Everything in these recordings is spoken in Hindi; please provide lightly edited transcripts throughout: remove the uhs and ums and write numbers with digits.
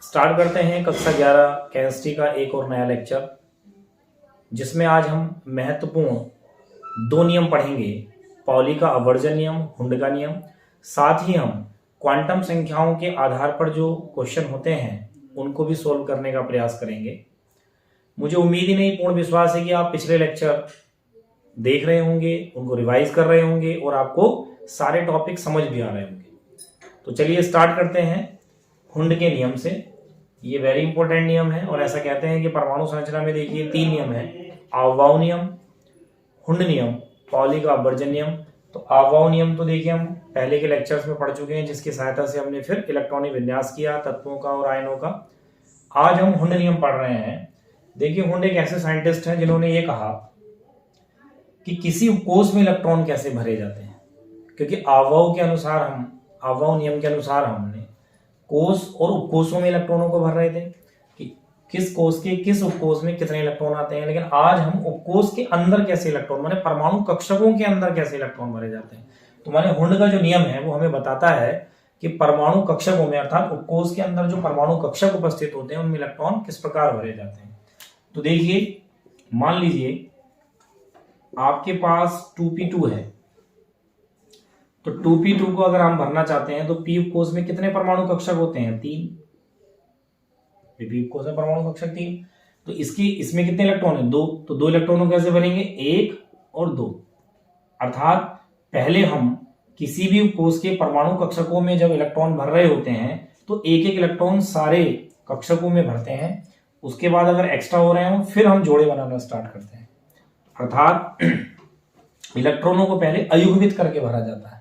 स्टार्ट करते हैं कक्षा 11 केमिस्ट्री का एक और नया लेक्चर, जिसमें आज हम महत्वपूर्ण दो नियम पढ़ेंगे। पाउली का अपवर्जन नियम, हुंड का नियम। साथ ही हम क्वांटम संख्याओं के आधार पर जो क्वेश्चन होते हैं उनको भी सोल्व करने का प्रयास करेंगे। मुझे उम्मीद ही नहीं, पूर्ण विश्वास है कि आप पिछले लेक्चर देख रहे होंगे, उनको रिवाइज कर रहे होंगे और आपको सारे टॉपिक समझ भी आ रहे होंगे। तो चलिए स्टार्ट करते हैं हुंड के नियम से। ये वेरी इंपॉर्टेंट नियम है और ऐसा कहते हैं कि परमाणु संरचना में देखिए 3 नियम है: अववाहु नियम, हुंड नियम, पाउली का अपवर्जन नियम। तो अववाहु नियम तो देखिए हम पहले के लेक्चर्स में पढ़ चुके हैं, जिसकी सहायता से हमने फिर इलेक्ट्रॉनिक विन्यास किया तत्वों का और आयनों का। आज हम हुंड नियम पढ़ रहे हैं। देखिए हुंड एक ऐसे साइंटिस्ट हैं जिन्होंने ये कहा कि किसी उपकोष में इलेक्ट्रॉन कैसे भरे जाते हैं, क्योंकि अववाहु नियम के अनुसार हमने कोष और उपकोषों में इलेक्ट्रॉनों को भर रहे थे कि किस कोष के किस उपकोष में कितने इलेक्ट्रॉन आते हैं। लेकिन आज हम उपकोष के अंदर कैसे इलेक्ट्रॉन, माने परमाणु कक्षकों के अंदर कैसे इलेक्ट्रॉन भरे जाते हैं। तो माने हुंड का जो नियम है वो हमें बताता है कि परमाणु कक्षकों में अर्थात उपकोष के अंदर जो परमाणु कक्षक उपस्थित होते हैं उनमें इलेक्ट्रॉन किस प्रकार भरे जाते हैं। तो देखिए, मान लीजिए आपके पास 2p2 है, तो 2p2 को अगर हम भरना चाहते हैं तो p उपकोष में कितने परमाणु कक्षक होते हैं? 3। p उपकोष में परमाणु कक्षक 3। तो इसमें कितने इलेक्ट्रॉन है? 2। तो 2 इलेक्ट्रॉनों कैसे भरेंगे? 1 और 2। अर्थात पहले हम किसी भी उपकोष के परमाणु कक्षकों में जब इलेक्ट्रॉन भर रहे होते हैं तो एक एक इलेक्ट्रॉन सारे कक्षकों में भरते हैं। उसके बाद अगर एक्स्ट्रा हो रहे हो फिर हम जोड़े बनाना स्टार्ट करते हैं। अर्थात इलेक्ट्रॉनों को पहले अयुग्मित करके भरा जाता है।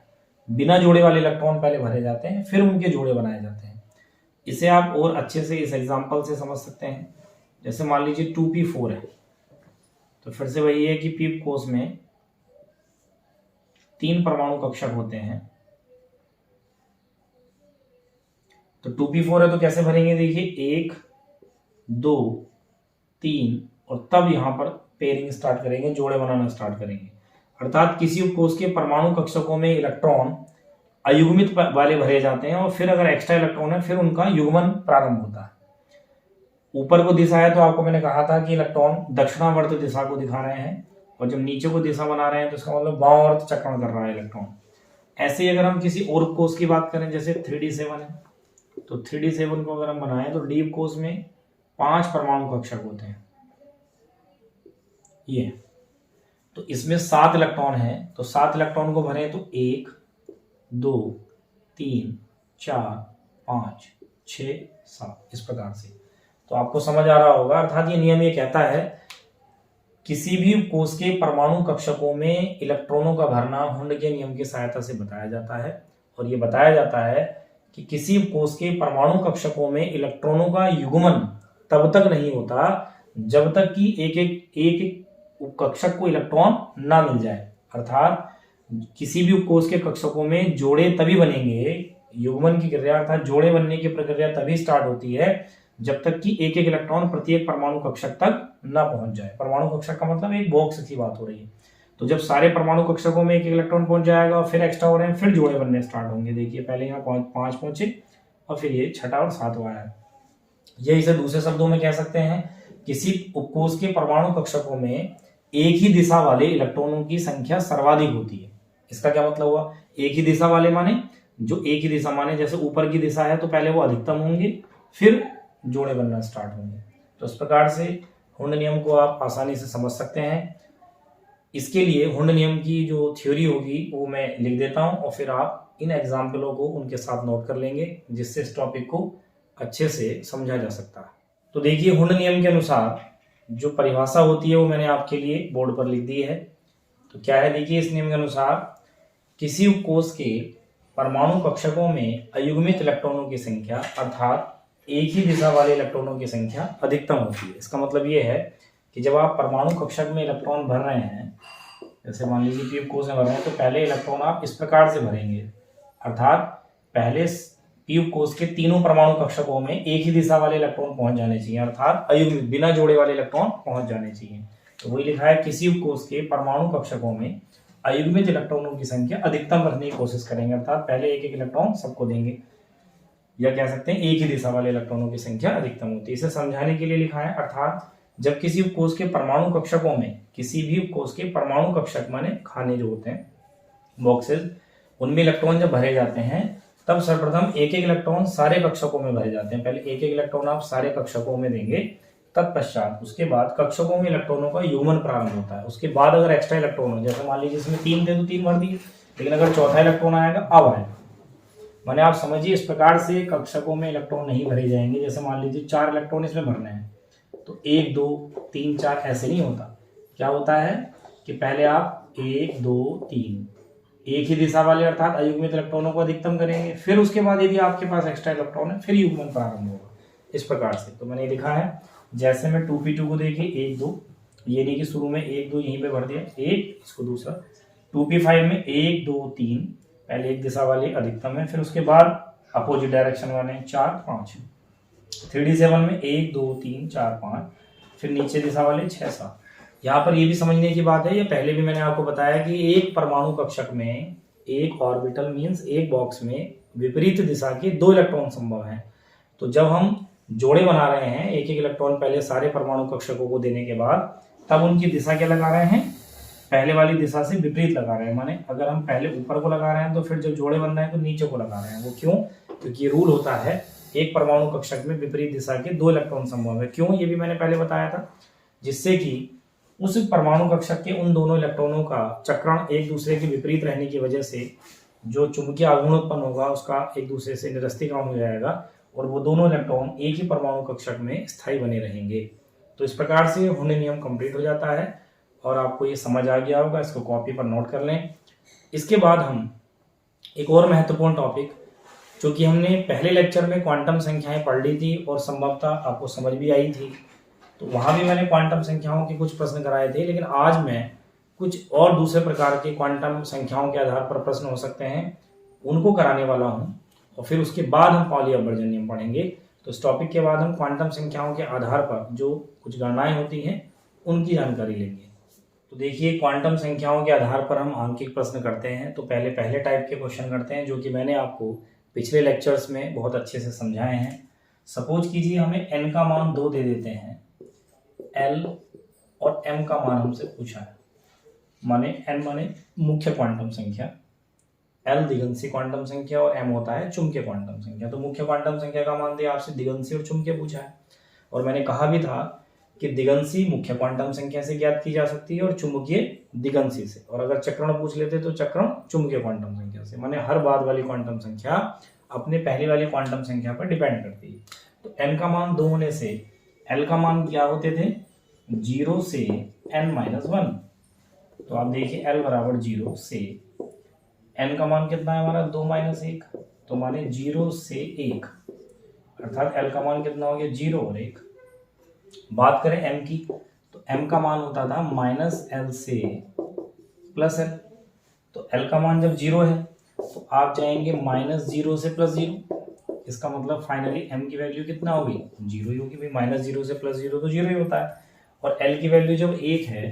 बिना जोड़े वाले इलेक्ट्रॉन पहले भरे जाते हैं, फिर उनके जोड़े बनाए जाते हैं। इसे आप और अच्छे से इस एग्जांपल से समझ सकते हैं। जैसे मान लीजिए 2p4 है, तो फिर से वही है कि p कोष में 3 परमाणु कक्षक होते हैं। तो 2p4 है तो कैसे भरेंगे? देखिए 1 2 3 और तब यहां पर पेयरिंग स्टार्ट करेंगे, जोड़े बनाना स्टार्ट करेंगे। अर्थात किसी उपकोष के परमाणु कक्षकों में इलेक्ट्रॉन अयुग्मित वाले भरे जाते हैं और फिर अगर एक्स्ट्रा इलेक्ट्रॉन है फिर उनका युग्मन प्रारंभ होता है। ऊपर को दिशा है तो आपको मैंने कहा था कि इलेक्ट्रॉन दक्षिणावर्त दिशा को दिखा रहे हैं, और जब नीचे को दिशा बना रहे हैं तो इसका मतलब वामावर्त चक्रण कर रहा है इलेक्ट्रॉन। ऐसे ही अगर हम किसी और उपकोष की बात करें, जैसे 3d7 है, तो 3d7 को अगर हम बनाएं तो डी उपकोष में 5 परमाणु कक्षक होते हैं। ये तो इसमें 7 इलेक्ट्रॉन है, तो 7 इलेक्ट्रॉन को भरें तो 1 2 3 4 5 6 7 इस प्रकार से। तो आपको समझ आ रहा होगा। अर्थात ये नियम ये कहता है किसी भी कोष के परमाणु कक्षकों में इलेक्ट्रॉनों का भरना हुंड के नियम की सहायता से बताया जाता है। और ये बताया जाता है कि किसी कोष के परमाणु कक्षकों में इलेक्ट्रॉनों का युग्मन तब तक नहीं होता जब तक कि एक उपकक्षक को इलेक्ट्रॉन ना मिल जाए। अर्थात किसी भी उपकोष के कक्षकों में जोड़े तभी बनेंगे, युग्मन की क्रिया अर्थात जोड़े बनने की प्रक्रिया तभी स्टार्ट होती है जब तक कि एक एक इलेक्ट्रॉन प्रत्येक परमाणु कक्षक तक ना पहुंच जाए। परमाणु कक्षक का मतलब एक बॉक्स की बात हो रही है। तो जब सारे परमाणु कक्षकों में एक एक इलेक्ट्रॉन पहुंच जाएगा, फिर एक्स्ट्रा हो रहे हैं, फिर जोड़े बनने स्टार्ट होंगे। देखिए पहले यहाँ 5 पहुंचे और फिर ये 6वां और 7वां है। यही से दूसरे शब्दों में कह सकते हैं किसी उपकोष के परमाणु कक्षकों में एक ही दिशा वाले इलेक्ट्रॉनों की संख्या सर्वाधिक होती है। इसका क्या मतलब हुआ? एक ही दिशा वाले माने जो एक ही दिशा माने जैसे ऊपर की दिशा है तो पहले वो अधिकतम होंगे, फिर जोड़े बनना स्टार्ट होंगे। तो इस प्रकार से हुंड नियम को आप आसानी से समझ सकते हैं। इसके लिए हुंड नियम की जो थ्योरी होगी वो मैं लिख देता हूं और फिर आप इन एग्जाम्पलों को उनके साथ नोट कर लेंगे, जिससे इस टॉपिक को अच्छे से समझा जा सकता है। तो देखिए हुंड नियम के अनुसार जो परिभाषा होती है वो मैंने आपके लिए बोर्ड पर लिख दी है। तो क्या है? देखिए इस नियम के अनुसार किसी उपकोष के परमाणु कक्षकों में अयुग्मित इलेक्ट्रॉनों की संख्या अर्थात एक ही दिशा वाले इलेक्ट्रॉनों की संख्या अधिकतम होती है। इसका मतलब ये है कि जब आप परमाणु कक्षक में इलेक्ट्रॉन भर रहे हैं, जैसे मान लीजिए p उपकोष में भर रहे हैं, तो पहले इलेक्ट्रॉन आप इस प्रकार से भरेंगे। अर्थात पहले p उपकोष के तीनों परमाणु कक्षकों में एक ही दिशा वाले इलेक्ट्रॉन पहुंच जाने चाहिए, अर्थात अयुग्मित बिना जोड़े वाले इलेक्ट्रॉन पहुंच जाने चाहिए। तो वही लिखा है किसी उपकोष के परमाणु कक्षकों में अयुग्मित इलेक्ट्रॉनों की संख्या अधिकतम रखने की कोशिश करेंगे। अर्थात पहले एक एक इलेक्ट्रॉन सबको देंगे। या कह सकते हैं एक ही दिशा वाले इलेक्ट्रॉनों की संख्या अधिकतम होती है। इसे समझाने के लिए लिखा है, अर्थात जब किसी उपकोष के परमाणु कक्षकों में, किसी भी उपकोष के परमाणु कक्षक माने खाने जो होते हैं बॉक्सेस, उनमें इलेक्ट्रॉन जब भरे जाते हैं तब सर्वप्रथम एक एक इलेक्ट्रॉन सारे कक्षकों में भरे जाते हैं। पहले एक एक इलेक्ट्रॉन आप सारे कक्षकों में देंगे, तत्पश्चात उसके बाद कक्षकों में इलेक्ट्रॉनों का युग्मन प्रारंभ होता है। उसके बाद अगर एक्स्ट्रा इलेक्ट्रॉन हो, जैसे मान लीजिए इसमें 3 थे तो 3 भर दिए, लेकिन अगर चौथा इलेक्ट्रॉन आएगा अब आएगा, माने आप समझिए इस प्रकार से कक्षकों में इलेक्ट्रॉन नहीं भरे जाएंगे। जैसे मान लीजिए 4 इलेक्ट्रॉन इसमें भरने हैं तो 1 2 3 4 ऐसे नहीं होता। क्या होता है कि पहले आप 1 2 3 एक ही दिशा वाले अर्थात अयुग्मित इलेक्ट्रॉनों को अधिकतम करेंगे, फिर उसके बाद यदि आपके पास एक्स्ट्रा इलेक्ट्रॉन है फिर युग्मन प्रारंभ होगा, इस प्रकार से। तो मैंने लिखा है, जैसे मैं 2p2 को देखिए 1 2, ये नहीं कि शुरू में 1 2 यहीं पे भर दिया, एक इसको दूसरा। 2p5 में 1 2 3 पहले एक दिशा वाले अधिकतम है, फिर उसके बाद अपोजिट डायरेक्शन वाले 4 5। 3d7 में 1 2 3 4 5, फिर नीचे दिशा वाले 6 7। यहाँ पर ये भी समझने की बात है, ये पहले भी मैंने आपको बताया कि एक परमाणु कक्षक में, एक ऑर्बिटल मींस एक बॉक्स में विपरीत दिशा के 2 इलेक्ट्रॉन संभव हैं। तो जब हम जोड़े बना रहे हैं, एक एक इलेक्ट्रॉन पहले सारे परमाणु कक्षकों को देने के बाद, तब उनकी दिशा क्या लगा रहे हैं, पहले वाली दिशा से विपरीत लगा रहे हैं। माने अगर हम पहले ऊपर को लगा रहे हैं तो फिर जब जोड़े बन रहे हैं तो नीचे को लगा रहे हैं। वो क्यों? क्योंकि ये रूल होता है एक परमाणु कक्षक में विपरीत दिशा के 2 इलेक्ट्रॉन संभव है। क्यों? ये भी मैंने पहले बताया था, जिससे कि उस परमाणु कक्षक के उन दोनों इलेक्ट्रॉनों का चक्रण एक दूसरे के विपरीत रहने की वजह से जो चुंबकीय आघूर्ण उत्पन्न होगा उसका एक दूसरे से निरस्तीकरण हो जाएगा और वो दोनों इलेक्ट्रॉन एक ही परमाणु कक्षक में स्थायी बने रहेंगे। तो इस प्रकार से होने नियम कंप्लीट हो जाता है और आपको ये समझ आ गया होगा। इसको कॉपी पर नोट कर लें। इसके बाद हम एक और महत्वपूर्ण टॉपिक, जो कि हमने पहले लेक्चर में क्वांटम संख्याएं पढ़ ली थी और संभवतः आपको समझ भी आई थी, तो वहां भी मैंने क्वांटम संख्याओं के कुछ प्रश्न कराए थे, लेकिन आज मैं कुछ और दूसरे प्रकार के क्वांटम संख्याओं के आधार पर प्रश्न हो सकते हैं उनको कराने वाला हूं, और फिर उसके बाद हम पॉली अपवर्जन नियम पढ़ेंगे। तो इस टॉपिक के बाद हम क्वांटम संख्याओं के आधार पर जो कुछ गणनाएं होती हैं उनकी जानकारी लेंगे। तो देखिए, क्वांटम संख्याओं के आधार पर हम आंकिक प्रश्न करते हैं। तो पहले टाइप के क्वेश्चन करते हैं, जो कि मैंने आपको पिछले लेक्चर्स में बहुत अच्छे से समझाए हैं। सपोज कीजिए हमें n का मान 2 दे देते हैं, l और m का मान हमसे पूछा है। माने n माने मुख्य क्वांटम संख्या, l दिगंशी क्वांटम संख्या और m होता है चुंबकीय क्वांटम संख्या। तो मुख्य क्वांटम संख्या का मान दिया, आपसे दिगंशी और चुंबकीय पूछा है। और मैंने कहा भी था कि दिगंशी मुख्य क्वांटम संख्या से ज्ञात की जा सकती है और चुंबकीय दिगंशी से, और अगर चक्रण पूछ लेते तो चक्रण चुंबकीय क्वांटम संख्या से। माने हर बाद वाली क्वांटम संख्या अपने पहले वाली क्वांटम संख्या पर डिपेंड करती है। तो n का मान 2 होने से l का मान क्या होते थे, 0 से n-1। तो आप देखिए l बराबर 0 से n का मान कितना है हमारा, 2 - 1, तो माने 0 से 1, अर्थात l का मान कितना हो गया, 0 और 1। बात करें m की, तो m का मान होता था -l से +l। तो l का मान जब 0 है तो आप जाएंगे -0 से +0। इसका मतलब फाइनली m की वैल्यू कितना होगी, 0 ही होगी भाई। -0 से +0 तो 0 ही होता है। और l की वैल्यू जब 1 है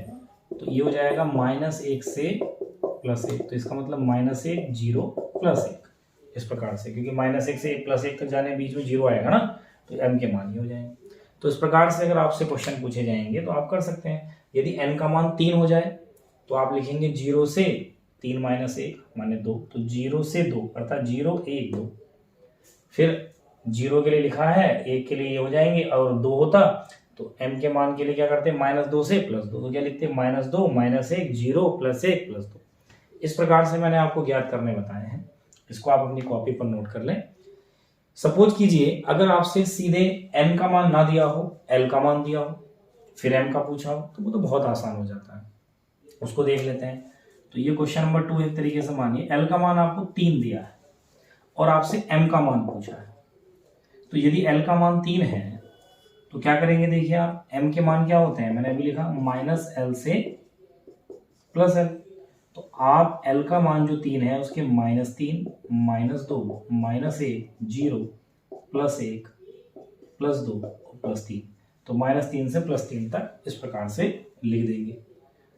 तो ये हो जाएगा -1 से +1। तो इसका मतलब -1 0 +1, इस प्रकार से, क्योंकि -1 से 1 + 1 तक जाने बीच में 0 आएगा ना, तो m के मान ही हो जाएंगे। तो इस प्रकार से अगर आपसे क्वेश्चन पूछे जाएंगे तो आप कर सकते हैं। यदि n का मान 3 हो जाए तो आप लिखेंगे 0 से 3 - 1 माने 2, तो 0 से 2 अर्थात 0 1 2। फिर 0 के लिए लिखा है, 1 के लिए ये हो जाएंगे, और 2 होता तो m के मान के लिए क्या करते हैं, -2 से +2, तो क्या लिखते हैं, -2 - 1 0 +1 +2। इस प्रकार से मैंने आपको ज्ञात करने बताए हैं। इसको आप अपनी कॉपी पर नोट कर लें। सपोज कीजिए अगर आपसे सीधे n का मान ना दिया हो, l का मान दिया हो, फिर m का पूछा हो, तो वो तो बहुत आसान हो जाता है। उसको देख लेते हैं। तो ये क्वेश्चन नंबर 2 एक तरीके से मानिए l का मान आपको 3 दिया है और आपसे m का मान पूछा है। तो यदि l का मान 3 है तो क्या करेंगे, देखिए आप, m के मान क्या होते हैं, मैंने अभी लिखा -l से +l। तो आप l का मान जो 3 है उसके -3 -2 -1 0 +1 +2 +3, तो -3 से +3 तक इस प्रकार से लिख देंगे।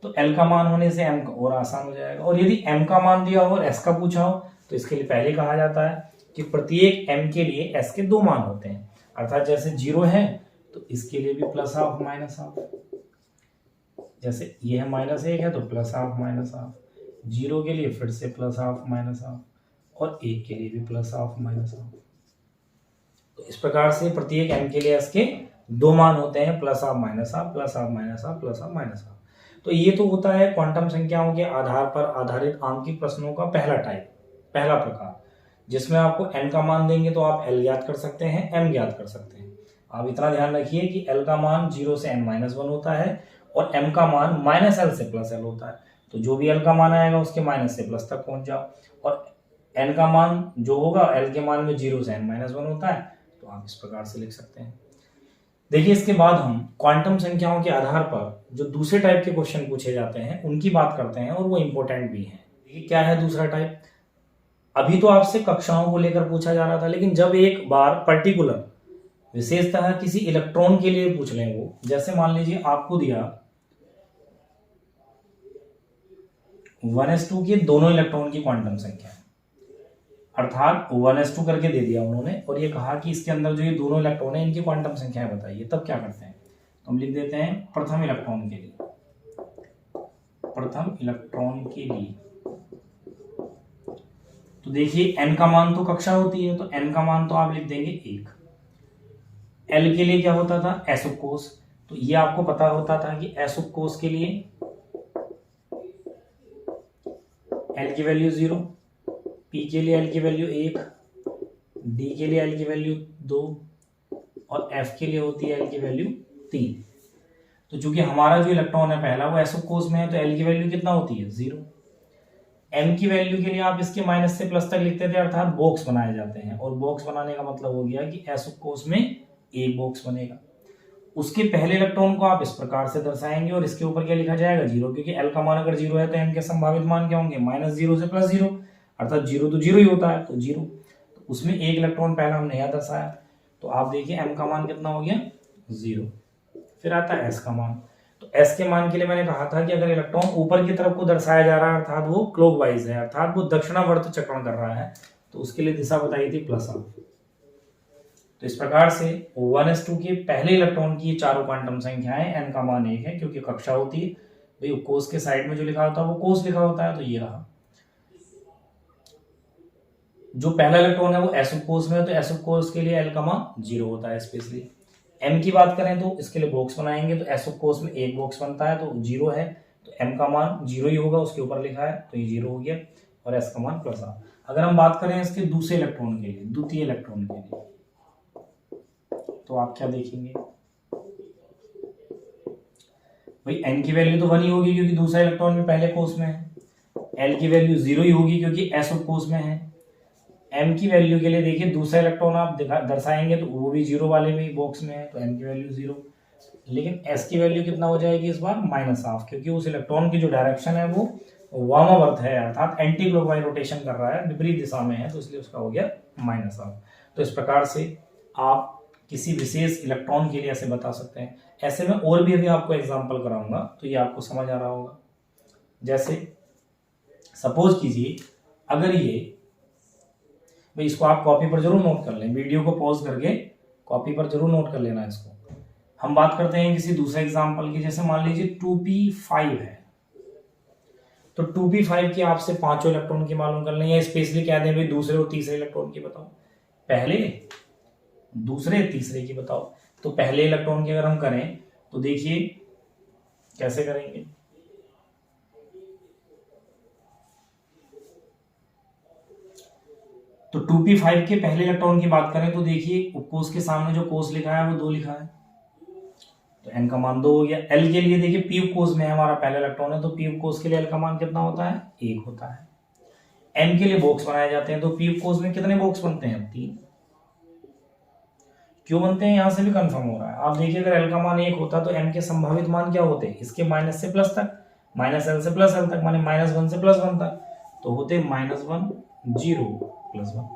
तो l का मान होने से m का और आसान हो जाएगा। और यदि m का मान दिया हो और s का पूछा हो तो इसके लिए पहले कहा जाता है कि प्रत्येक m के लिए s के 2 मान होते हैं, अर्थात जैसे 0 है तो इसके लिए भी प्लस हाफ माइनस हाफ, जैसे ये है -1 है तो प्लस हाफ माइनस हाफ, 0 के लिए फिर से प्लस हाफ माइनस हाफ और 1 के लिए भी प्लस हाफ माइनस हाफ। तो इस प्रकार से प्रत्येक m के लिए s के 2 मान होते हैं, plus half minus half, plus half minus half, plus half minus half. तो ये तो होता है क्वांटम संख्याओं के आधार पर आधारित आंकिक प्रश्नों का पहला टाइप, पहला प्रकार, जिसमें आपको n का मान देंगे तो आप l ज्ञात कर सकते हैं, m ज्ञात कर सकते हैं। आप इतना ध्यान रखिए कि l का मान 0 से n-1 होता है और m का मान -l से +l होता है। तो जो भी l का मान आएगा उसके माइनस से प्लस तक पहुंच जाओ, और n का मान जो होगा l के मान में 0 से n-1 होता है, तो आप इस प्रकार से लिख सकते हैं। देखिए इसके बाद हम क्वांटम संख्याओं के आधार पर जो दूसरे टाइप के क्वेश्चन पूछे जाते हैं उनकी बात करते हैं, और वो इंपॉर्टेंट भी है। देखिए क्या है दूसरा टाइप। अभी तो आपसे कक्षाओं को लेकर पूछा जा रहा था, लेकिन जब एक बार पर्टिकुलर विशेषतः किसी इलेक्ट्रॉन के लिए पूछ लें, वो जैसे मान लीजिए आपको दिया 1s2 के दोनों इलेक्ट्रॉन की क्वांटम संख्या, अर्थात 1s2 करके दे दिया उन्होंने, और ये कहा कि इसके अंदर जो ये दोनों इलेक्ट्रॉन है इनकी क्वांटम संख्याएं बताइए। तब क्या करते हैं, तो हम लिख देते हैं प्रथम इलेक्ट्रॉन के लिए, प्रथम इलेक्ट्रॉन के लिए। तो देखिए n का मान तो कक्षा होती है, तो n का मान तो आप लिख देंगे 1। l के लिए क्या होता था, s उप कोष, तो ये आपको पता होता था कि s उप कोष के लिए l की वैल्यू 0, p के लिए l की वैल्यू 1, d के लिए l की वैल्यू 2 और f के लिए होती है l की वैल्यू 3। तो चूंकि हमारा जो इलेक्ट्रॉन है पहला वो s उप कोष में है, तो l की वैल्यू कितना होती है 0। m की वैल्यू के लिए आप इसके माइनस से प्लस तक लिखते थे, अर्थात बॉक्स बनाए जाते हैं, और बॉक्स बनाने का मतलब हो गया कि s उप कोष में एक बॉक्स बनेगा। उसके पहले इलेक्ट्रॉन को आप इस प्रकार से दर्शाएंगे और इसके ऊपर क्या लिखा जाएगा 0, क्योंकि l का मान अगर 0 है तो m के संभावित मान क्या होंगे -0 से +0, अर्थात 0 तो 0 ही होता है, तो 0, तो उसमें एक इलेक्ट्रॉन पहला हमने यहाँ दर्शाया। तो आप देखिए m का मान कितना हो गया 0। फिर आता है s का मान। तो s के मान के लिए मैंने कहा था कि अगर इलेक्ट्रॉन ऊपर की तरफ को दर्शाया जा रहा है, अर्थात वो क्लॉकवाइज है, अर्थात वो दक्षिणावर्त चक्रण कर रहा है, तो उसके लिए दिशा बताई थी प्लस हाफ। तो इस प्रकार से 1s2 के पहले इलेक्ट्रॉन की चारों क्वांटम संख्याएं, n का मान 1 है क्योंकि कक्षा होती है, भाई कोष के साइड में जो लिखा होता है वो कोष लिखा होता है, तो ये रहा। जो पहला इलेक्ट्रॉन है वो s उप कोष में है, तो s उप कोष के लिए l का मान 0 होता है स्पेशली। m की बात करें तो इसके लिए बॉक्स बनाएंगे, तो s उप कोष में एक बॉक्स बनता है, तो 0 है, तो m का मान 0 ही होगा, उसके ऊपर लिखा है तो ये 0 हो गया, और s का मान प्लस हाफ। अगर हम बात करें इसके दूसरे इलेक्ट्रॉन के लिए, द्वितीय इलेक्ट्रॉन के लिए, तो आप क्या देखेंगे, भाई n की वैल्यू तो 1 ही होगी क्योंकि दूसरा इलेक्ट्रॉन भी पहले कोष में है, l की वैल्यू 0 ही होगी क्योंकि s उप कोष में है। m की वैल्यू के लिए देखिए दूसरा इलेक्ट्रॉन आप दर्शाएंगे तो वो भी 0 वाले में बॉक्स में है, तो m की वैल्यू 0, लेकिन s की वैल्यू कितना हो जाएगी इस बार -हाफ, क्योंकि उस इलेक्ट्रॉन की जो डायरेक्शन है वो वामावर्त है, अर्थात एंटी क्लॉकवाइज रोटेशन कर रहा है, विपरीत दिशा में है, तो इसलिए उसका हो गया -हाफ। तो इस प्रकार से आप किसी विशेष इलेक्ट्रॉन के लिए ऐसे बता सकते हैं। ऐसे में और भी अभी आपको एग्जांपल कराऊंगा तो ये आपको समझ आ रहा होगा। जैसे सपोज कीजिए अगर ये, भाई इसको आप कॉपी पर जरूर नोट कर लें, वीडियो को पॉज करके कॉपी पर जरूर नोट कर लेना इसको। हम बात करते हैं किसी दूसरे एग्जांपल की, जैसे मान लीजिए 2p5 है, तो 2p5 की आपसे पांचों इलेक्ट्रॉन की मालूम कर लें, या स्पेशली कह दें भाई दूसरे और तीसरे इलेक्ट्रॉन की बताओ, पहले दूसरे तीसरे की बताओ। तो पहले इलेक्ट्रॉन की अगर हम करें तो देखिए कैसे करेंगे, तो 2p5 के पहले इलेक्ट्रॉन की बात करें तो देखिए उपकोष के सामने जो कोष लिखा है वो 2 लिखा है, तो n का मान 2 हो गया। l के लिए देखिए p उपकोष में हमारा पहला इलेक्ट्रॉन है, तो p उपकोष के लिए l का मान कितना होता है 1 होता है। m के लिए बॉक्स बनाए जाते हैं, तो p उपकोष में कितने बॉक्स बनते हैं 3। क्यों बनते हैं यहां से भी कंफर्म हो रहा है। आप देखिए अगर l का मान 1 होता तो m के संभावित मान क्या होते, इसके माइनस से प्लस तक, -l से +l तक, माने -1 से +1 तक, तो होते -1 0 +1,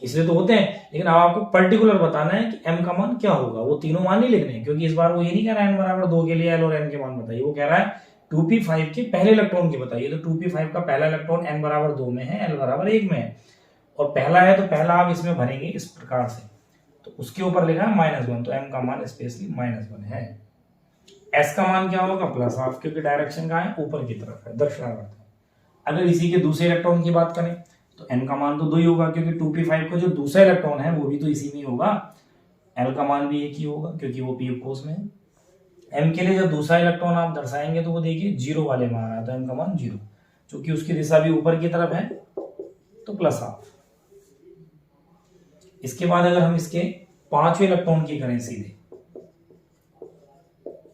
इसलिए तो होते हैं। लेकिन अब आपको पर्टिकुलर बताना है कि m का मान क्या होगा, वो तीनों मान नहीं लिखने हैं, क्योंकि इस बार वो ये नहीं कह रहा है n बराबर 2 के लिए l और n के मान बताइए, वो कह रहा है 2p5 के पहले इलेक्ट्रॉन की बताइए। तो 2p5 का पहला इलेक्ट्रॉन n बराबर 2 में है, l बराबर 1 में है, और पहला है तो पहला आप इसमें भरेंगे इस प्रकार से, तो उसके ऊपर लिखा है -1, तो m का मान स्पेशली -1 है। s का मान क्या होगा +12, क्योंकि डायरेक्शन कहाँ है, ऊपर की तरफ है, दक्षिणावर्त है। अगर इसी के दूसरे इलेक्ट्रॉन की बात करें तो n का मान तो 2 ही होगा, क्योंकि 2p5 का जो दूसरा इलेक्ट्रॉन है वो भी तो इसी में होगा। l का मान भी 1 ही होगा क्योंकि वो p कोष में है। m के लिए जब दूसरा इलेक्ट्रॉन आप दर्शाएंगे तो वो देखिए 0 वाले में आ रहा है, तो m का मान 0, क्योंकि उसकी दिशा भी ऊपर की तरफ है, तो +12। इसके बाद अगर हम इसके 5वें इलेक्ट्रॉन की करें, सीधे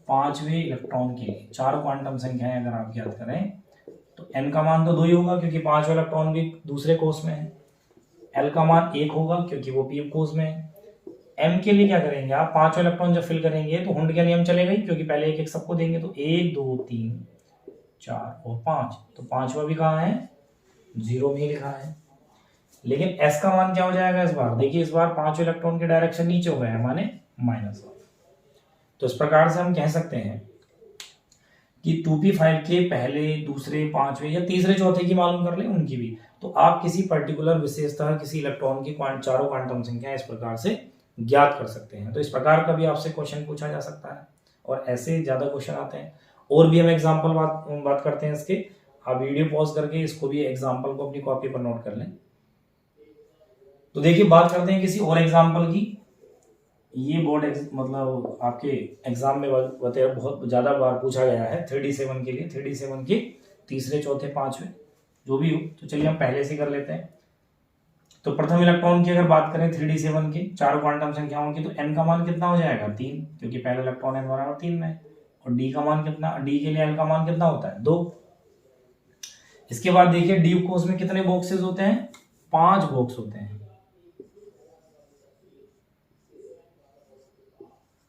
5वें इलेक्ट्रॉन के लिए 4 क्वांटम संख्याएं अगर आप याद करें तो n का मान तो 2 ही होगा क्योंकि 5वां इलेक्ट्रॉन भी दूसरे कोष में है। l का मान 1 होगा क्योंकि वो p कोष में है। m के लिए क्या करेंगे आप, 5वां इलेक्ट्रॉन जब फिल करेंगे तो हुंड का नियम चलेगा ही, क्योंकि पहले एक एक सबको देंगे, तो 1 2 3 4 और 5, तो 5वां भी कहाँ है, 0 में ही लिखा है। लेकिन s का मान क्या हो जाएगा इस बार, देखिए इस बार 5वें इलेक्ट्रॉन के डायरेक्शन नीचे हो गए हैं, माने -1। तो इस प्रकार से हम कह सकते हैं कि 2p5 के पहले, दूसरे, 5वें या तीसरे, चौथे की मालूम कर लें उनकी भी, तो आप किसी पर्टिकुलर विशेषता किसी इलेक्ट्रॉन की चारों क्वांटम संख्या इस प्रकार से ज्ञात कर सकते हैं। तो इस प्रकार का भी आपसे क्वेश्चन पूछा जा सकता है और ऐसे ज्यादा क्वेश्चन आते हैं। और भी हम एग्जाम्पल बात करते हैं इसके, आप वीडियो पॉज करके इसको भी एग्जाम्पल को अपनी कॉपी पर नोट कर लें। तो देखिए बात करते हैं किसी और एग्जाम्पल की। ये बोर्ड मतलब आपके एग्जाम में बहुत ज्यादा बार पूछा गया है 3D7 के लिए, 3D7 के तीसरे, चौथे, 5वें जो भी हो। तो चलिए हम पहले से कर लेते हैं। तो प्रथम इलेक्ट्रॉन की अगर बात करें 3D7 के 4 क्वांटम संख्याओं की, तो n का मान कितना हो जाएगा 3, क्योंकि पहला इलेक्ट्रॉन n बराबर 3 में है। और d का मान कितना, d के लिए l का मान कितना होता है 2। इसके बाद देखिए डी कोष में कितने बॉक्सेस होते हैं, 5 बॉक्स होते हैं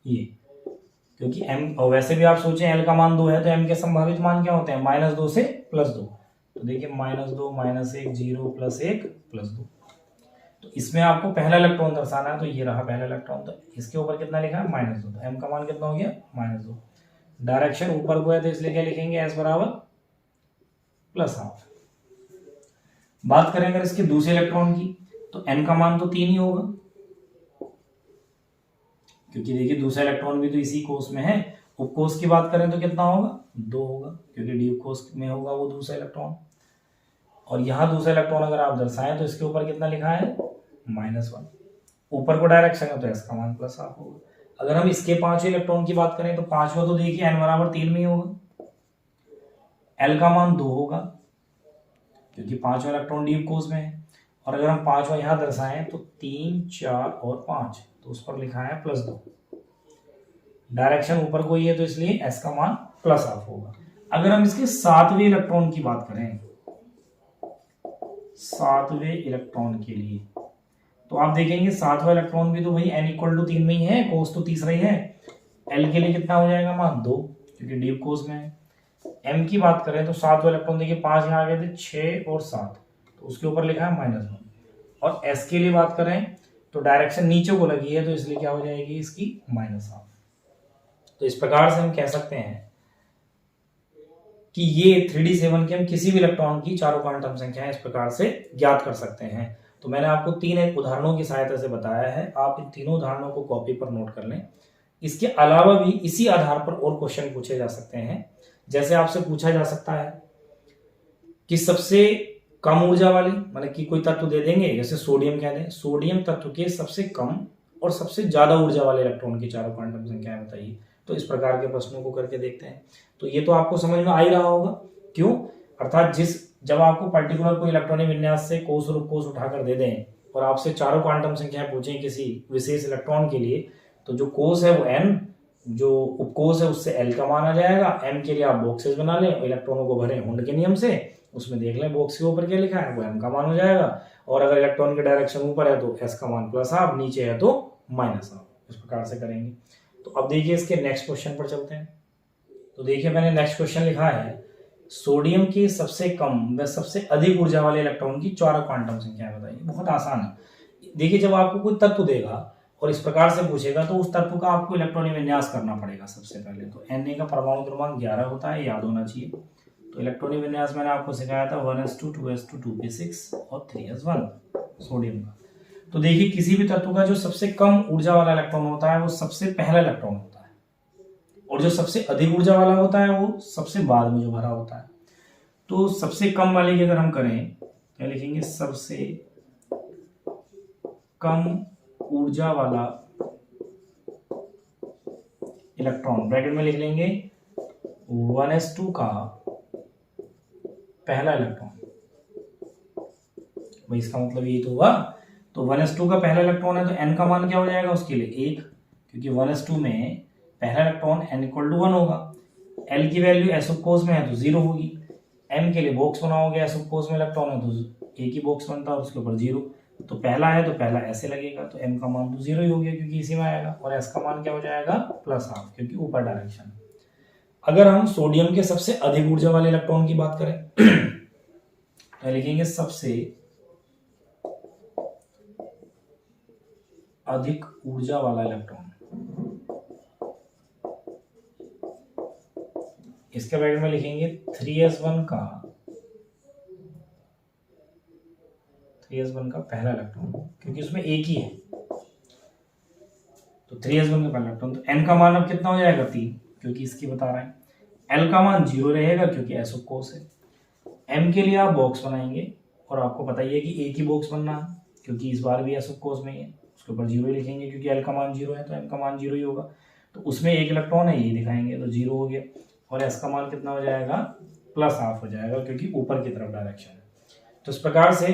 ये, क्योंकि m, और वैसे भी आप सोचें l का मान 2 है तो m के संभावित मान क्या होते हैं, -2 से +2। तो देखिए -2 -1 0 +1 +2। तो इसमें आपको पहला इलेक्ट्रॉन दर्शाना है, तो ये रहा पहला इलेक्ट्रॉन, तो इसके ऊपर कितना लिखा है -2, तो m का मान कितना हो गया -2। डायरेक्शन ऊपर को है तो इसलिए क्या लिखेंगे, s बराबर +12। बात करें अगर इसके दूसरे इलेक्ट्रॉन की, तो n का मान तो 3 ही होगा, क्योंकि देखिए दूसरा इलेक्ट्रॉन भी तो इसी कोष में है। उपकोष की बात करें तो कितना होगा, 2 होगा, क्योंकि डी उपकोष में होगा वो दूसरा इलेक्ट्रॉन। और यहाँ दूसरा इलेक्ट्रॉन अगर आप दर्शाएं तो इसके ऊपर कितना लिखा है -1, ऊपर को डायरेक्शन है तो इसका मान +12 होगा। अगर हम इसके 5वें इलेक्ट्रॉन की बात करें तो 5वां तो देखिए n बराबर 3 में ही होगा, l का मान 2 होगा क्योंकि 5वां इलेक्ट्रॉन डी उपकोष में है। और अगर हम 5वां यहाँ दर्शाएं तो 3 4 और 5, तो उस पर लिखा है +2, डायरेक्शन ऊपर को ही है तो इसलिए s का मान +12 होगा। अगर हम इसके 7वें इलेक्ट्रॉन की बात करें, 7वें इलेक्ट्रॉन के लिए, तो आप देखेंगे 7वां इलेक्ट्रॉन भी तो वही n = 3 में ही है, कोष तो तीसरा ही है। l के लिए कितना हो जाएगा मान 2, क्योंकि डी कोष में है। m की बात करें तो 7वां इलेक्ट्रॉन देखिए 5 यहाँ आ गए थे, 6 और 7, तो उसके ऊपर लिखा है -1। और s के लिए बात करें तो डायरेक्शन नीचे को लगी है तो इसलिए क्या हो जाएगी इसकी -8। तो इस प्रकार से हम कह सकते हैं कि ये 3D7 के हम किसी भी इलेक्ट्रॉन की चारों क्वांटम संख्याएं इस प्रकार से ज्ञात कर सकते हैं। तो मैंने आपको 3 उदाहरणों की सहायता से बताया है, आप इन तीनों उदाहरणों को कॉपी पर नोट कर लें। इसके अलावा भी इसी आधार पर और क्वेश्चन पूछे जा सकते हैं। जैसे आपसे पूछा जा सकता है कि सबसे कम ऊर्जा वाली, मतलब कि कोई तत्व दे देंगे, जैसे सोडियम कह दें, सोडियम तत्व के सबसे कम और सबसे ज्यादा ऊर्जा वाले इलेक्ट्रॉन की चारों क्वांटम संख्याएं बताइए। तो इस प्रकार के प्रश्नों को करके देखते हैं। तो ये तो आपको समझ में आ ही रहा होगा, क्यों, अर्थात जब आपको पर्टिकुलर कोई इलेक्ट्रॉनिक विन्यास से कोष और उपकोष उठाकर दे दें और आपसे चारों क्वांटम संख्याएं पूछें किसी विशेष इलेक्ट्रॉन के लिए, तो जो कोष है वो n, जो उपकोष है उससे l का मान आ जाएगा। m के लिए आप बॉक्सेस बना लें, इलेक्ट्रॉनों को भरें हुंड के नियम से, उसमें देख लें बॉक्स के ऊपर क्या लिखा है, वो m का मान हो जाएगा। और अगर इलेक्ट्रॉन के डायरेक्शन ऊपर है तो s का मान +12, नीचे है तो -12। इस प्रकार से करेंगे। तो अब देखिए इसके नेक्स्ट क्वेश्चन पर चलते हैं। तो देखिए मैंने नेक्स्ट क्वेश्चन लिखा है, सोडियम की सबसे कम व सबसे अधिक ऊर्जा वाले इलेक्ट्रॉन की 4 क्वांटम संख्याएं बताइए। बहुत आसान है। देखिए जब आपको कोई तत्व देगा और इस प्रकार से पूछेगा तो उस तत्व का आपको इलेक्ट्रॉनिक विन्यास करना पड़ेगा। सबसे पहले तो Na का परमाणु क्रमांक 11 होता है, याद होना चाहिए। तो इलेक्ट्रॉनिक विन्यास मैंने आपको सिखाया था 1s2 2s2 2p6 और 3s1। सोडियम का। तो देखिए किसी भी तत्व का जो सबसे कम ऊर्जा वाला इलेक्ट्रॉन होता है वो सबसे पहला इलेक्ट्रॉन होता है, और जो सबसे अधिक ऊर्जा वाला होता है वो सबसे बाद में जो भरा होता है। तो सबसे कम वाले की अगर हम करें क्या लिखेंगे, सबसे कम ऊर्जा वाला इलेक्ट्रॉन, ब्रैकेट में लिख लेंगे 1s2 का पहला इलेक्ट्रॉन। भाई इसका मतलब यही तो हुआ। तो 1s2 का पहला इलेक्ट्रॉन है तो n का मान क्या हो जाएगा उसके लिए 1, क्योंकि 1s2 में पहला इलेक्ट्रॉन n इक्वल टू 1 होगा। l की वैल्यू s ऑफ कोर्स में है तो 0 होगी। m के लिए बॉक्स बना होगा, s ऑफ कोर्स में इलेक्ट्रॉन है तो एक ही बॉक्स बनता है और उसके ऊपर 0। तो पहला है तो पहला ऐसे लगेगा, तो m का मान तो 0 ही हो गया क्योंकि इसी में आएगा, और s का मान क्या हो जाएगा +12 क्योंकि ऊपर डायरेक्शन। अगर हम सोडियम के सबसे अधिक ऊर्जा वाले इलेक्ट्रॉन की बात करें तो लिखेंगे सबसे अधिक ऊर्जा वाला इलेक्ट्रॉन। इसके ब्रैकेट में लिखेंगे 3s1 का पहला इलेक्ट्रॉन, क्योंकि उसमें एक ही है तो 3s1 का पहला इलेक्ट्रॉन। तो n का मान अब कितना हो जाएगा 3, क्योंकि इसकी बता रहे हैं। l का मान 0 रहेगा क्योंकि s ऑफ कोर्स है। m के लिए आप बॉक्स बनाएंगे और आपको पता ही है कि एक ही बॉक्स बनना है क्योंकि इस बार भी s ऑफ कोर्स में ही है, उसके ऊपर 0 ही लिखेंगे क्योंकि l का मान 0 है तो m का मान 0 ही होगा। तो उसमें एक इलेक्ट्रॉन है, यही दिखाएंगे तो 0 हो गया, और s का मान कितना हो जाएगा +12 हो जाएगा क्योंकि ऊपर की तरफ डायरेक्शन है। तो इस प्रकार से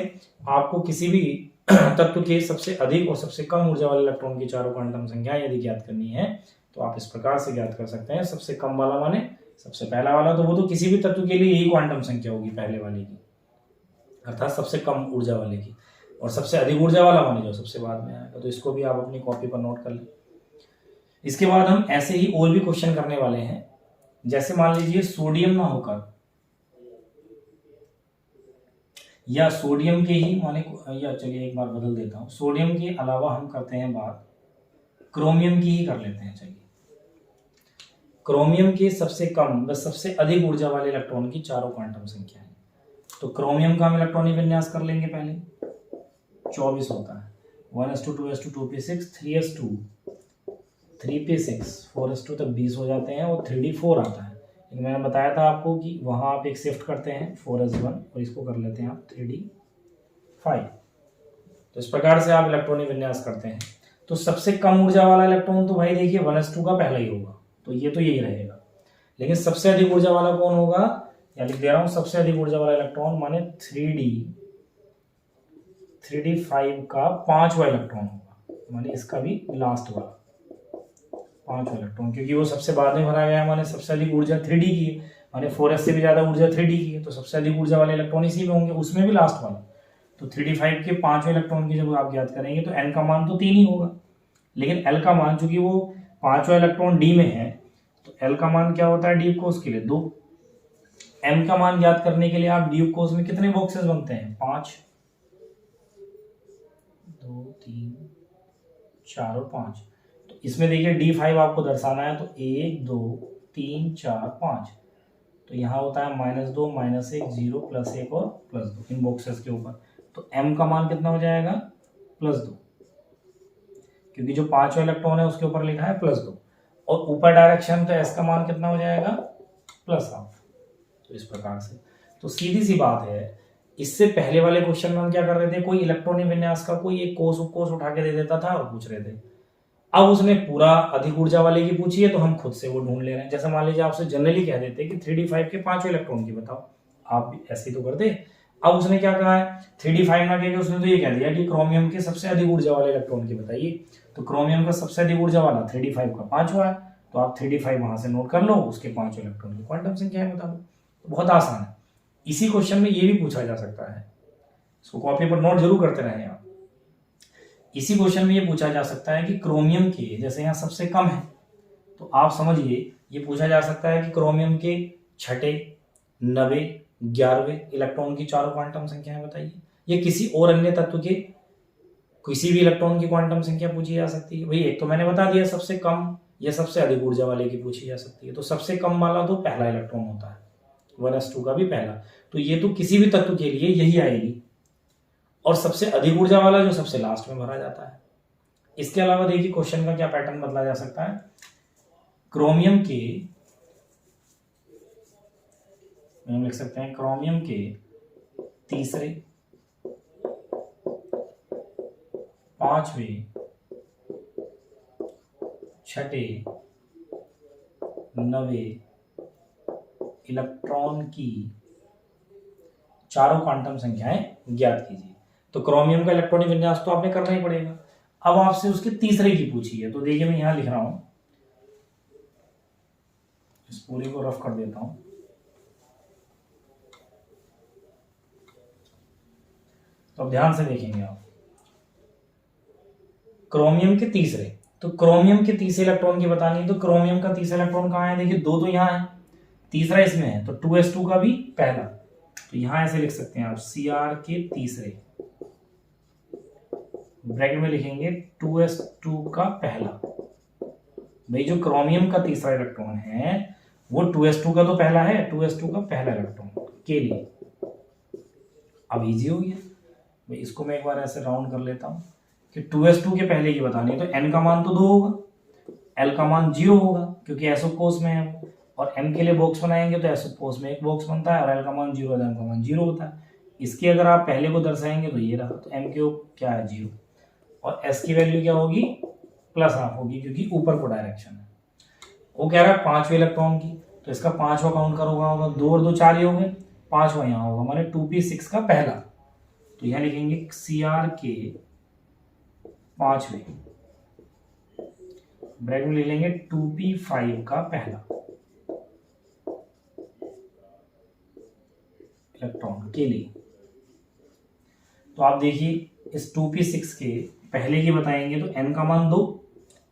आपको किसी भी तत्व के सबसे अधिक और सबसे कम ऊर्जा वाले इलेक्ट्रॉन की चारों क्वांटम संख्या यदि ज्ञात करनी है तो आप इस प्रकार से ज्ञात कर सकते हैं। सबसे कम वाला माने सबसे पहला वाला, तो वो तो किसी भी तत्व के लिए यही क्वांटम संख्या होगी पहले वाले की, अर्थात सबसे कम ऊर्जा वाले की, और सबसे अधिक ऊर्जा वाला माने जो सबसे बाद में आएगा। तो इसको भी आप अपनी कॉपी पर नोट कर लें। इसके बाद हम ऐसे ही और भी क्वेश्चन करने वाले हैं। जैसे मान लीजिए सोडियम ना होकर या सोडियम के ही माने, या चलिए एक बार बदल देता हूं, सोडियम के अलावा हम करते हैं बात क्रोमियम की ही कर लेते हैं। चलिए क्रोमियम के सबसे कम व सबसे अधिक ऊर्जा वाले इलेक्ट्रॉन की चारों क्वांटम संख्या है। तो क्रोमियम का हम इलेक्ट्रॉनिक विन्यास कर लेंगे। पहले 24 होता है, 1s2 2s2 2p6 3s2 3p6 4s2 तक 20 हो जाते हैं, और 3d4 आता है। लेकिन मैंने बताया था आपको कि वहां आप एक शिफ्ट करते हैं 4s1 और इसको कर लेते हैं आप 3d5। तो इस प्रकार से आप इलेक्ट्रॉनिक विन्यास करते हैं। तो सबसे कम ऊर्जा वाला इलेक्ट्रॉन तो भाई देखिए 1s2 का पहला ही होगा, तो ये तो यही रहेगा। लेकिन सबसे अधिक ऊर्जा वाला कौन होगा, या लिख दे रहा हूं सबसे अधिक ऊर्जा वाला इलेक्ट्रॉन माने 3d5 का 5वां इलेक्ट्रॉन होगा, माने इसका भी लास्ट वाला 5वां इलेक्ट्रॉन, क्योंकि वो सबसे बाद में भरा गया है, माने सबसे अधिक ऊर्जा 3d की है, माने 4s से भी ज्यादा ऊर्जा 3d की है, तो सबसे अधिक ऊर्जा वाले इलेक्ट्रॉन इसी में होंगे, उसमें भी लास्ट वाला। तो 3d5 के 5वें इलेक्ट्रॉन की जब आप ज्ञात करेंगे तो n का मान तो 3 ही होगा, लेकिन l का मान चूंकि वो 5वां इलेक्ट्रॉन d में है तो l का मान क्या होता है d कोस के लिए 2। m का मान ज्ञात करने के लिए आप d कोस में कितने बॉक्सेस बनते हैं 5, 2 3 4 और 5। तो इसमें देखिए d5 आपको दर्शाना है तो 1 2 3 4 5, तो यहाँ होता है -2 -1 0 +1 और +2 इन बॉक्सेस के ऊपर। तो m का मान कितना हो जाएगा +2, क्योंकि जो 5वां इलेक्ट्रॉन है उसके ऊपर लिखा है +2, और ऊपर डायरेक्शन तो s का मान कितना हो जाएगा +12। तो इस प्रकार से तो सीधी सी बात है। इससे पहले वाले क्वेश्चन में हम क्या कर रहे थे, कोई इलेक्ट्रॉनिक विन्यास का कोई एक कोस उठा के दे देता था और पूछ रहे थे। अब उसने पूरा अधिक ऊर्जा वाले की पूछी है तो हम खुद से वो ढूंढ ले रहे हैं। जैसे मान लीजिए आपसे जनरली कह देते कि 3d5 के 5वें इलेक्ट्रॉन की बताओ, आप भी ऐसे ही तो करते। अब उसने क्या कहा है 3d5 ना कह, उसने तो ये कह दिया कि क्रोमियम के सबसे अधिक ऊर्जा वाले इलेक्ट्रॉन की बताइए। तो क्रोमियम का सबसे अधिक ऊर्जा वाला 3d5 का 5वां है, तो आप 3d5 वहां से नोट कर लो, उसके 5वें इलेक्ट्रॉन की क्वांटम संख्या है बता दो। तो बहुत आसान है। इसी क्वेश्चन में ये भी पूछा जा सकता है, इसको कॉपी पर नोट जरूर करते रहे आप। इसी क्वेश्चन में ये पूछा जा सकता है कि क्रोमियम के, जैसे यहाँ सबसे कम है तो आप समझिए ये पूछा जा सकता है कि क्रोमियम के 6, 9, 11वें इलेक्ट्रॉन की चारों क्वांटम संख्याएं बताइए। ये किसी और अन्य तत्व के किसी भी इलेक्ट्रॉन की क्वांटम संख्या पूछी जा सकती है। भाई एक तो मैंने बता दिया सबसे कम या सबसे अधिक ऊर्जा वाले की पूछी जा सकती है। तो सबसे कम वाला तो पहला इलेक्ट्रॉन होता है, 1s2 का भी पहला, तो ये तो किसी भी तत्व के लिए यही आएगी। और सबसे अधिक ऊर्जा वाला जो सबसे लास्ट में भरा जाता है। इसके अलावा देखिए क्वेश्चन का क्या पैटर्न बदला जा सकता है। क्रोमियम के, हम लिख सकते हैं क्रोमियम के तीसरे, पांचवें, छठे, नवे इलेक्ट्रॉन की चारों क्वांटम संख्याएं ज्ञात कीजिए। तो क्रोमियम का इलेक्ट्रॉनिक विन्यास तो आपने करना ही पड़ेगा। अब आपसे उसके तीसरे की पूछी है, तो देखिए मैं यहां लिख रहा हूं, इस पूरी को रफ कर देता हूं। तो अब ध्यान से देखेंगे आप, क्रोमियम के तीसरे, तो क्रोमियम के तीसरे इलेक्ट्रॉन की बतानी है। तो क्रोमियम का तीसरा इलेक्ट्रॉन कहाँ है, देखिए दो तो यहाँ है, तीसरा इसमें है, तो 2s2 का भी पहला, तो यहां ऐसे लिख सकते हैं आप Cr के तीसरे, ब्रैकेट में लिखेंगे 2s2 का पहला। भाई जो क्रोमियम का तीसरा इलेक्ट्रॉन है वो 2s2 का तो पहला है, 2s2 का पहला इलेक्ट्रॉन के लिए। अब इजी हो गया भाई, इसको मैं एक बार ऐसे राउंड कर लेता हूं कि 2s2 के पहले की बतानी है, तो n का मान तो 2 होगा, l का मान 0 होगा क्योंकि एसोपोस में है वो, और m के लिए बॉक्स बनाएंगे तो एसोपोस में एक बॉक्स बनता है, और l का मान 0 है, m का मान 0 होता है। इसकी अगर आप पहले को दर्शाएंगे तो ये रहा, तो m क्यूब क्या है 0, और s की वैल्यू क्या होगी +½ होगी क्योंकि ऊपर को डायरेक्शन है। वो कह रहा है पांचवें इलेक्ट्रॉन की, तो इसका पांचवा काउंट करोगा होगा, 2 और 2 4 ही हो गए, पांचवा यहाँ होगा, माने 2p6 का पहला, तो यहाँ लिखेंगे Cr के पांचवें, ब्रैकेट में ले लेंगे 2p5 का पहला इलेक्ट्रॉन के लिए। तो आप देखिए इस 2p6 के पहले की बताएंगे तो n का मान 2,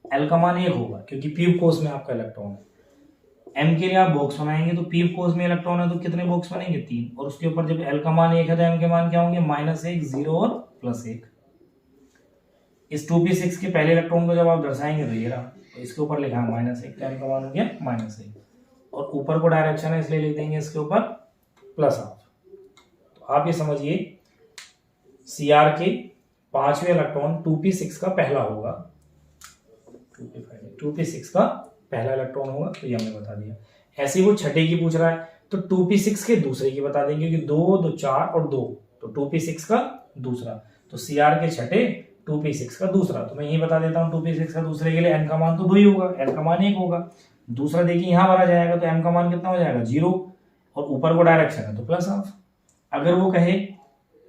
l का मान 1 होगा क्योंकि p कोष में आपका इलेक्ट्रॉन है। m के लिए आप बॉक्स बनाएंगे तो p कोष में इलेक्ट्रॉन है तो कितने बॉक्स बनेंगे 3, और उसके ऊपर जब l का मान 1 है तो m के मान क्या होंगे -1, 0 और +1। इस 2p6 के पहले इलेक्ट्रॉन को जब आप दर्शाएंगे तो ये रहा, तो इसके ऊपर लिखा है -1, तो m का मान हो गया -1, और ऊपर को डायरेक्शन है इसलिए लिख देंगे इसके ऊपर +½ तो आप ये समझिए Cr के पांचवें इलेक्ट्रॉन 2p6 का पहला होगा, 2p6 का पहला इलेक्ट्रॉन होगा, तो ये हमने बता दिया। ऐसे ही वो छठे की पूछ रहा है तो 2p6 के दूसरे की बता देंगे क्योंकि 2, 2, 4 और 2, तो 2p6 का दूसरा, तो Cr के छठे 2p6 का दूसरा, तो मैं यही बता देता हूँ 2p6 का दूसरे के लिए n का मान तो 2 ही होगा, l का मान 1 होगा। दूसरा देखिए यहाँ भरा जाएगा तो m का मान कितना हो जाएगा 0, और ऊपर को डायरेक्शन है तो +½ अगर वो कहे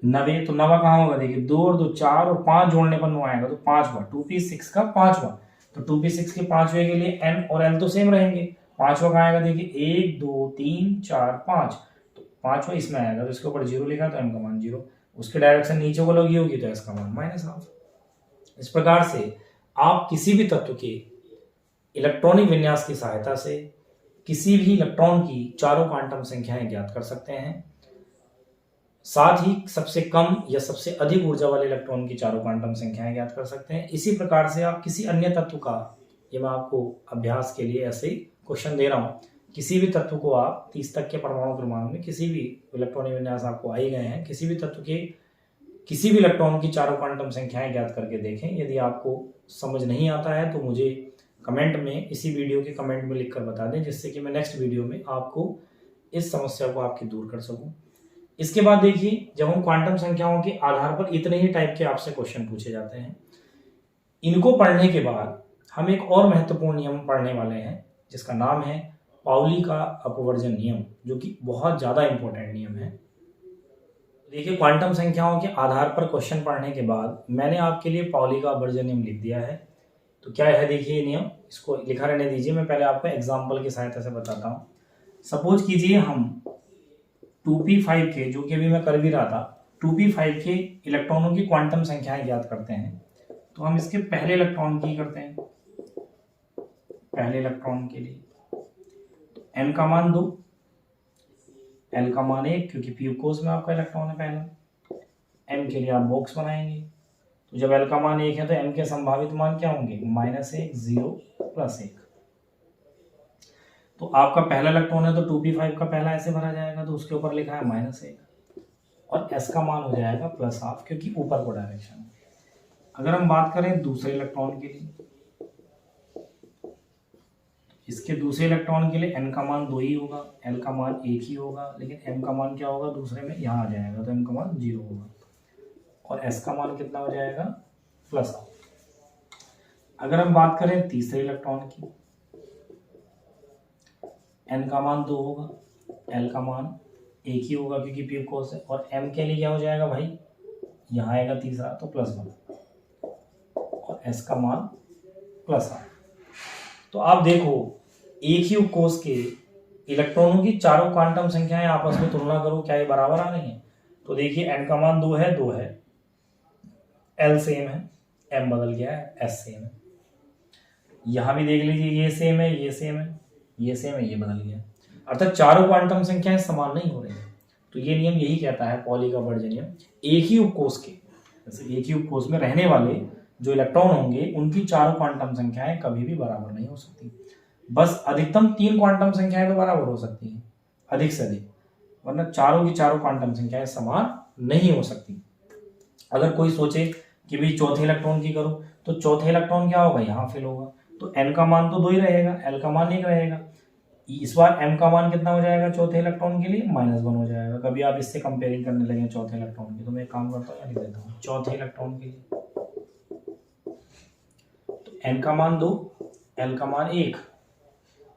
90, तो 90 कहाँ होगा, देखिए 2 और 2 4 और 5 जोड़ने पर 9 आएगा, तो पांचवा 2p6 का पांचवा, तो 2p6 के पांचवे के लिए n और l तो सेम रहेंगे, पांचवा कहाँ आएगा देखिए 1 2 3 4 5, तो पांचवा इसमें आएगा, तो इसके ऊपर 0 लिखा तो m का मान 0, उसके डायरेक्शन नीचे को लगी होगी तो s का मान -½ इस प्रकार से आप किसी भी तत्व के इलेक्ट्रॉनिक विन्यास की सहायता से किसी भी इलेक्ट्रॉन की चारों क्वांटम संख्याएं ज्ञात कर सकते हैं। साथ ही सबसे कम या सबसे अधिक ऊर्जा वाले इलेक्ट्रॉन की चारों क्वांटम संख्याएं ज्ञात कर सकते हैं। इसी प्रकार से आप किसी अन्य तत्व का, ये मैं आपको अभ्यास के लिए ऐसे ही क्वेश्चन दे रहा हूँ, किसी भी तत्व को आप 30 तक के परमाणु क्रमांक में किसी भी इलेक्ट्रॉनिक विन्यास आपको आ ही गए हैं, किसी भी तत्व के किसी भी इलेक्ट्रॉन की चारों क्वांटम संख्याएं ज्ञात करके देखें। यदि आपको समझ नहीं आता है तो मुझे कमेंट में, इसी वीडियो के कमेंट में लिखकर बता दें, जिससे कि मैं नेक्स्ट वीडियो में आपको इस समस्या को आपकी दूर कर सकूं। इसके बाद देखिए, जब हम क्वांटम संख्याओं के आधार पर इतने ही टाइप के आपसे क्वेश्चन पूछे जाते हैं, इनको पढ़ने के बाद हम एक और महत्वपूर्ण नियम पढ़ने वाले हैं जिसका नाम है पाउली का अपवर्जन नियम, जो कि बहुत ज्यादा इंपॉर्टेंट नियम है। देखिए, क्वांटम संख्याओं के आधार पर क्वेश्चन पढ़ने के बाद मैंने आपके लिए पाउली का अपवर्जन नियम लिख दिया है। तो क्या है देखिए ये नियम, इसको लिखा रहने दीजिए, मैं पहले आपको एग्जाम्पल की सहायता से बताता हूँ। सपोज कीजिए हम 2p5 के, जो कि अभी मैं कर भी रहा था, 2p5 के इलेक्ट्रॉनों की क्वांटम संख्याएं ज्ञात करते हैं। तो हम इसके पहले इलेक्ट्रॉन की करते हैं, पहले इलेक्ट्रॉन के लिए तो n का मान 2, l का मान 1 क्योंकि p कोष में आपका इलेक्ट्रॉन है पहला, m के लिए आप बॉक्स बनाएंगे, तो जब l का मान 1 है तो m के संभावित मान क्या होंगे -1, 0, +1। तो आपका पहला इलेक्ट्रॉन है तो 2p5 का पहला ऐसे भरा जाएगा, तो उसके ऊपर लिखा है -1, और s का मान हो जाएगा +½ क्योंकि ऊपर को डायरेक्शन है। अगर हम बात करें दूसरे इलेक्ट्रॉन के लिए, इसके दूसरे इलेक्ट्रॉन के लिए n का मान 2 ही होगा, l का मान 1 ही होगा, लेकिन m का मान क्या होगा दूसरे में, यहाँ आ जाएगा तो m का मान 0 होगा और s का मान कितना हो जाएगा +½ अगर हम बात करें तीसरे इलेक्ट्रॉन की, n का मान 2 होगा, l का मान 1 ही होगा क्योंकि p कोस है, और m के लिए क्या हो जाएगा भाई, यहाँ आएगा तीसरा तो +1 और s का मान +½ तो आप देखो एक ही उपकोष के इलेक्ट्रॉनों की चारों क्वांटम संख्याएं आपस में तुलना करो, क्या ये बराबर आ रही हैं? तो देखिए n का मान 2 है, l सेम है, m बदल गया है, s सेम है। यहां भी देख लीजिए ये सेम है, ये सेम है, ये सेम है, ये बदल गया, अर्थात चारों क्वांटम संख्याएं समान नहीं हो रही हैं। तो ये नियम यही कहता है पॉली का वर्जन नियम, एक ही उपकोष के, जैसे एक ही उपकोष में रहने वाले जो इलेक्ट्रॉन होंगे उनकी चारों क्वांटम संख्याएं कभी भी बराबर नहीं हो सकती। बस अधिकतम 3 क्वांटम संख्याएं तो बराबर हो सकती हैं, अधिक से अधिक, वरना चारों की चारों क्वांटम संख्याएं समान नहीं हो सकती। अगर कोई सोचे कि भाई चौथे इलेक्ट्रॉन की करो, तो चौथे इलेक्ट्रॉन क्या होगा, यहाँ फिल होगा, तो n का मान तो 2 ही रहेगा, l का मान 1 रहेगा। इस बार m का मान कितना हो जाएगा चौथे इलेक्ट्रॉन के लिए, -1 हो जाएगा। कभी आप इससे कंपेयरिंग करने लगे चौथे इलेक्ट्रॉन की, तो मैं एक काम करता हूँ, लिख देता हूँ चौथे इलेक्ट्रॉन के लिए n का मान 2, l का मान 1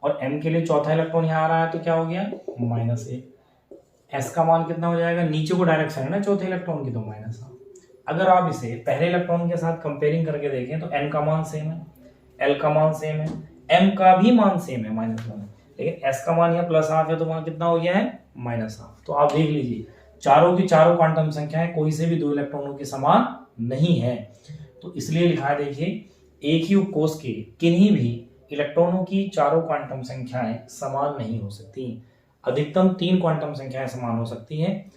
और m के लिए चौथा इलेक्ट्रॉन यहाँ आ रहा है तो क्या हो गया -1। s का मान कितना हो जाएगा, नीचे को डायरेक्शन है ना चौथे इलेक्ट्रॉन की, तो -½ अगर आप इसे पहले इलेक्ट्रॉन के साथ कंपेयरिंग करके देखें तो n का मान सेम है, l का मान सेम है, m का भी मान सेम है -1, लेकिन s का मान यहाँ +½ है तो वहां कितना हो गया है -½ तो आप देख लीजिए चारों की चारों क्वांटम संख्याएं कोई से भी 2 इलेक्ट्रॉनों के समान नहीं है। तो इसलिए लिखा है, देखिए एक ही उपकोष के किन्हीं भी इलेक्ट्रॉनों की चारों क्वांटम संख्याएं समान नहीं हो सकती। अधिकतम 3 क्वांटम संख्याएं समान हो सकती हैं,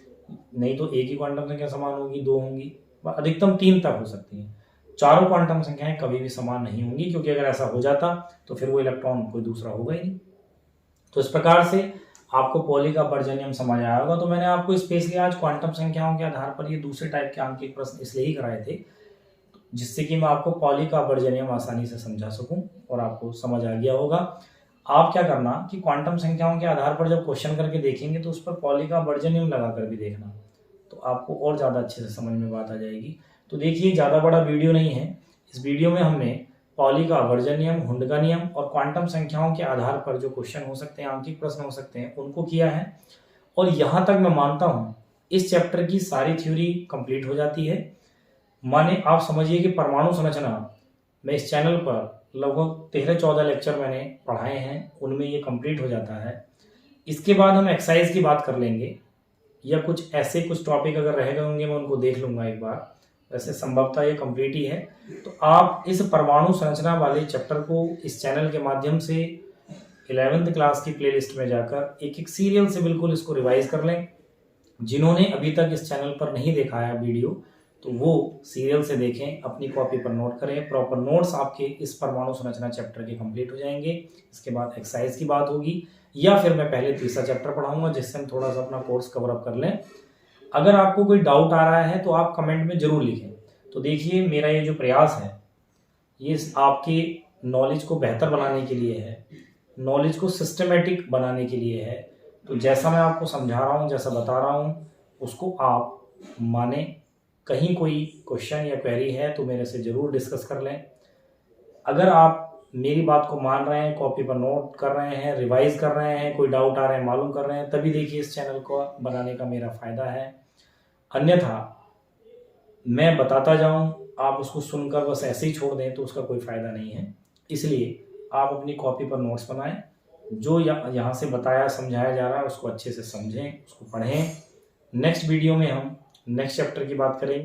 नहीं तो एक ही क्वांटम संख्या समान होगी, 2 होंगी, अधिकतम 3 तक हो सकती हैं। चारों क्वांटम संख्याएं कभी भी समान नहीं होंगी, क्योंकि अगर ऐसा हो जाता तो फिर वो इलेक्ट्रॉन कोई दूसरा होगा ही नहीं। तो इस प्रकार से आपको पॉली का वर्जन नियम समझ आया होगा। तो मैंने आपको स्पेशली आज क्वांटम संख्याओं के आधार पर ये दूसरे टाइप के आंकिक प्रश्न इसलिए ही कराए थे, जिससे कि मैं आपको पॉली का वर्जन नियम आसानी से समझा सकूं और आपको समझ आ गया होगा। आप क्या करना कि क्वांटम संख्याओं के आधार पर जब क्वेश्चन करके देखेंगे तो उस पर पॉली का वर्जन नियम लगा कर भी देखना, तो आपको और ज़्यादा अच्छे से समझ में बात आ जाएगी। तो देखिए ज़्यादा बड़ा वीडियो नहीं है, इस वीडियो में हमने पॉली का वर्जन नियम, हुंड का नियम और क्वांटम संख्याओं के आधार पर जो क्वेश्चन हो सकते हैं, आंकिक प्रश्न हो सकते हैं, उनको किया है। और यहाँ तक मैं मानता हूँ इस चैप्टर की सारी थ्योरी कंप्लीट हो जाती है। माने आप समझिए कि परमाणु संरचना में इस चैनल पर लगभग 13-14 लेक्चर मैंने पढ़ाए हैं, उनमें ये कंप्लीट हो जाता है। इसके बाद हम एक्सरसाइज की बात कर लेंगे, या कुछ ऐसे कुछ टॉपिक अगर रह गए होंगे मैं उनको देख लूँगा एक बार, वैसे संभवतः ये कंप्लीट ही है। तो आप इस परमाणु संरचना वाले चैप्टर को इस चैनल के माध्यम से 11th क्लास की प्लेलिस्ट में जाकर एक एक सीरियल से बिल्कुल इसको रिवाइज कर लें। जिन्होंने अभी तक इस चैनल पर नहीं देखा है वीडियो, तो वो सीरियल से देखें, अपनी कॉपी पर नोट करें। प्रॉपर नोट्स आपके इस परमाणु संरचना चैप्टर के कंप्लीट हो जाएंगे। इसके बाद एक्सरसाइज की बात होगी, या फिर मैं पहले तीसरा चैप्टर पढ़ाऊंगा जिससे हम थोड़ा सा अपना कोर्स कवर अप कर लें। अगर आपको कोई डाउट आ रहा है तो आप कमेंट में जरूर लिखें। तो देखिए मेरा ये जो प्रयास है ये आपके नॉलेज को बेहतर बनाने के लिए है, नॉलेज को सिस्टमेटिक बनाने के लिए है। तो जैसा मैं आपको समझा रहा हूँ, जैसा बता रहा हूँ, उसको आप माने। कहीं कोई क्वेश्चन या क्वेरी है तो मेरे से ज़रूर डिस्कस कर लें। अगर आप मेरी बात को मान रहे हैं, कॉपी पर नोट कर रहे हैं, रिवाइज कर रहे हैं, कोई डाउट आ रहा है मालूम कर रहे हैं, तभी देखिए इस चैनल को बनाने का मेरा फ़ायदा है। अन्यथा मैं बताता जाऊं, आप उसको सुनकर बस ऐसे ही छोड़ दें तो उसका कोई फ़ायदा नहीं है। इसलिए आप अपनी कॉपी पर नोट्स बनाएं, जो यहाँ से बताया समझाया जा रहा है उसको अच्छे से समझें, उसको पढ़ें। नेक्स्ट वीडियो में हम नेक्स्ट चैप्टर की बात करेंगे।